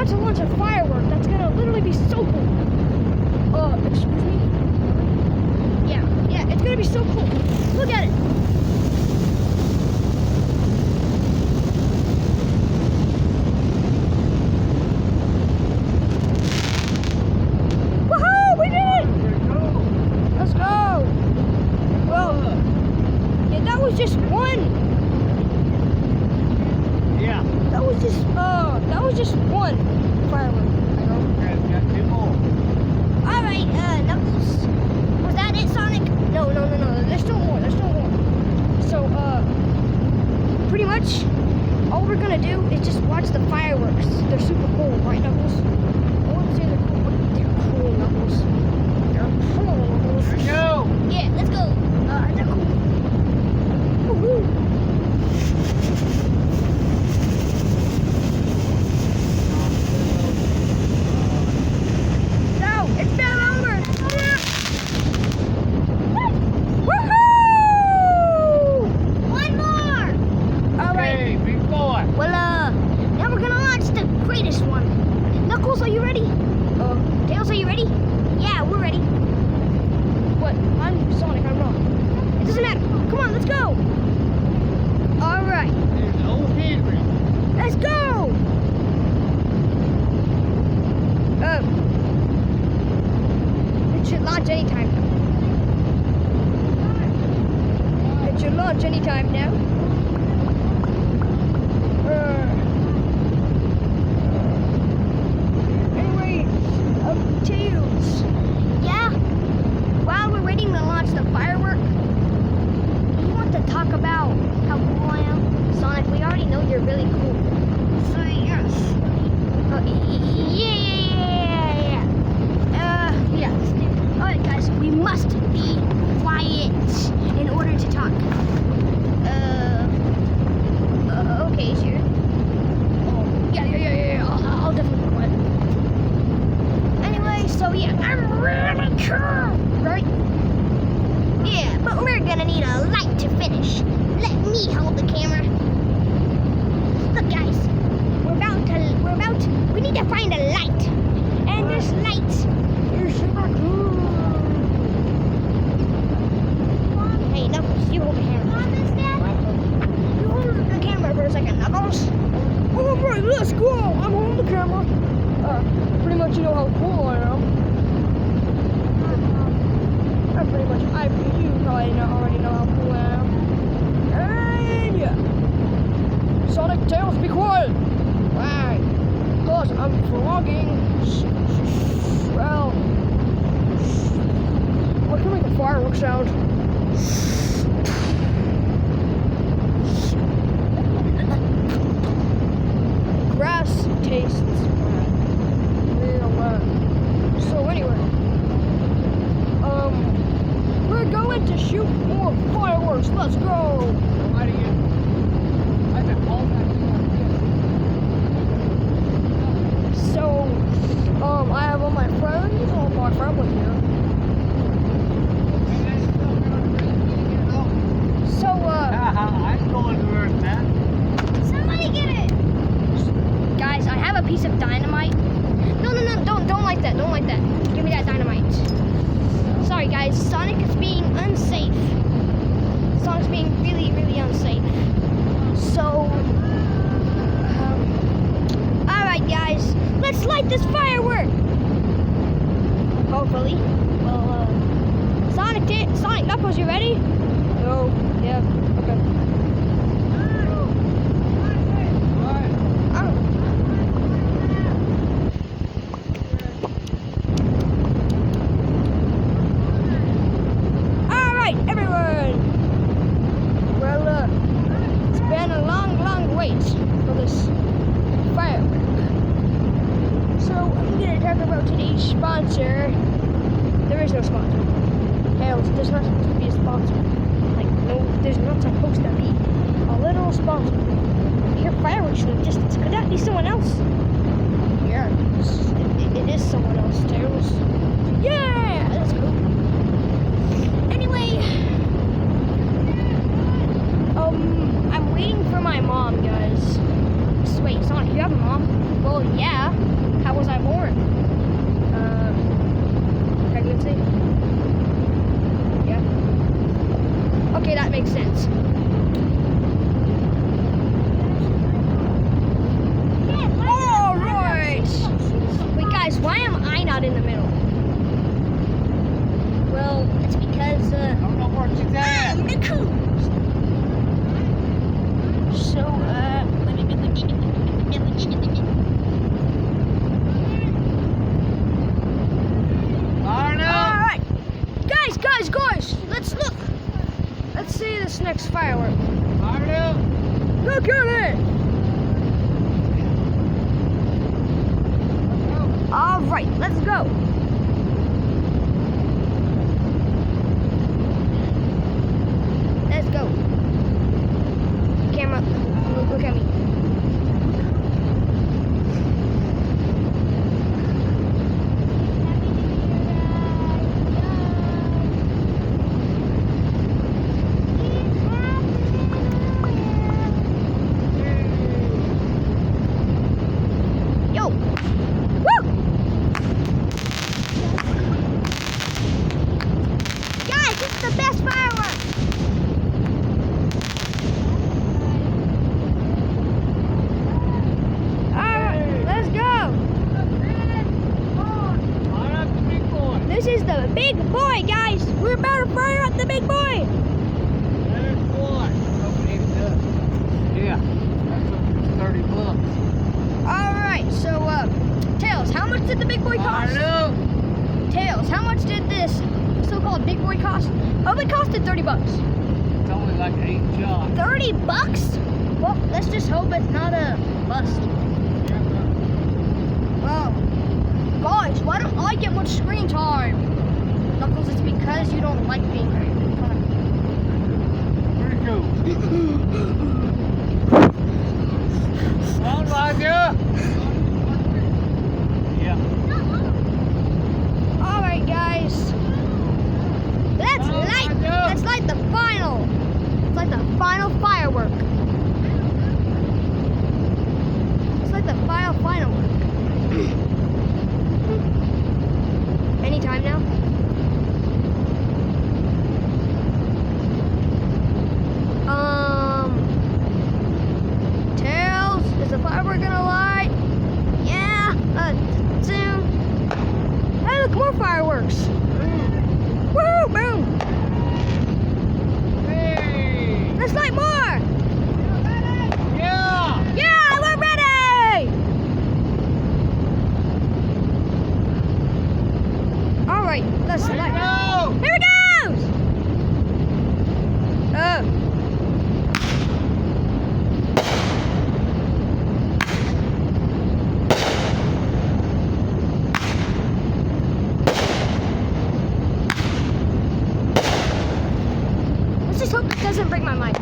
about to launch a firework that's gonna literally be so cool. Excuse me? Yeah, it's gonna be so cool. Look at it. Woohoo! We did it! Let's go. Well, yeah, that was just one. Yeah. That was just one firework. Got two more. All right, Knuckles. Was that it, Sonic? No. There's still more. So, pretty much, all we're gonna do is just watch the fireworks. They're super cool, right, Knuckles? I wouldn't say they're cool, but they're cool, Knuckles. They're cool, Knuckles. Here we go. Yeah, let's go. They're cool. Woohoo! Knuckles, are you ready? Tails, are you ready? Yeah, we're ready. What? I'm Sonic, I'm wrong. It doesn't matter. Come on, let's go. Alright. There's old Henry. Let's go! It should launch anytime. It should launch anytime now. Tails. Yeah? While we're waiting to launch the firework, you want to talk about how cool I am? Sonic, we already know you're really cool. So yes. Yeah. Alright guys, we must be quiet in order to talk. Okay, sure. Oh, yeah. I'll definitely be quiet. So yeah, I'm really cool, right? Yeah, but we're gonna need a light to finish. Let me hold the camera. Look guys, we need to find a light. And this light is super cool. Hey Knuckles, you hold the camera. You hold the camera for a second, Knuckles. Alright, let's go. I'm holding the camera. Pretty much you know how cool I am. You probably already know how cool I am. And yeah. Sonic, Tails, be quiet. Why? Because I'm vlogging. Well, what can make a firework sound? Grass tastes real bad. So anyway, we're going to shoot more fireworks. Let's go. So, I have all my friends, all my family here. So, I'm going to Earth, man. Somebody get it. Guys, I have a piece of dynamite. No, don't like that. Don't like that. Give me that dynamite. Sorry guys, Sonic is being unsafe. Sonic's being really, really unsafe. So, alright guys, let's light this firework. Hopefully. Well, Sonic, Knuckles, you ready? No. Yeah. Okay. Wait for this firework. So I'm gonna talk about today's sponsor. There is no sponsor. Hell, there's not supposed to be a sponsor. Like, no, there's not supposed to be a literal sponsor. I hear fireworks in the distance. Could that be someone else? Yeah, it is someone else, Tails. Yeah, that's cool. Anyway, I'm waiting for my mom, guys. Wait, Sonic, you have a mom? Well, yeah. next firework? Fire it up. Look at it! All right, let's go. Let's go. Camera, look at me. Yo! Woo! Guys, this is the best fireworks! Alright, let's go! Fire up the big boy. This is the big boy, guys! We're about to fire up the big boy! There's one. Open it up. Yeah. That's 30 bucks. Alright, so, Tails, how much did the big boy Fire cost? it up. Tails, how much did this so-called big boy cost? Oh, it costed 30 bucks. It's only like 8 shots. 30 bucks? Well, let's just hope it's not a bust. Well, guys, why don't I get much screen time? Knuckles, it's because you don't like being made fun of. Where'd it go? Come on, Elijah. Yeah. Alright, guys. Let's light the final. Let's light the final firework. Let's light the final firework. Anytime now? Tails, is the firework gonna light? Yeah, soon. Hey, look, more fireworks. Woo, boom. Hey. Let's light more. Yeah. Yeah, we're ready. All right, let's light. Go. Here it goes. Let's just hope it doesn't break my mic.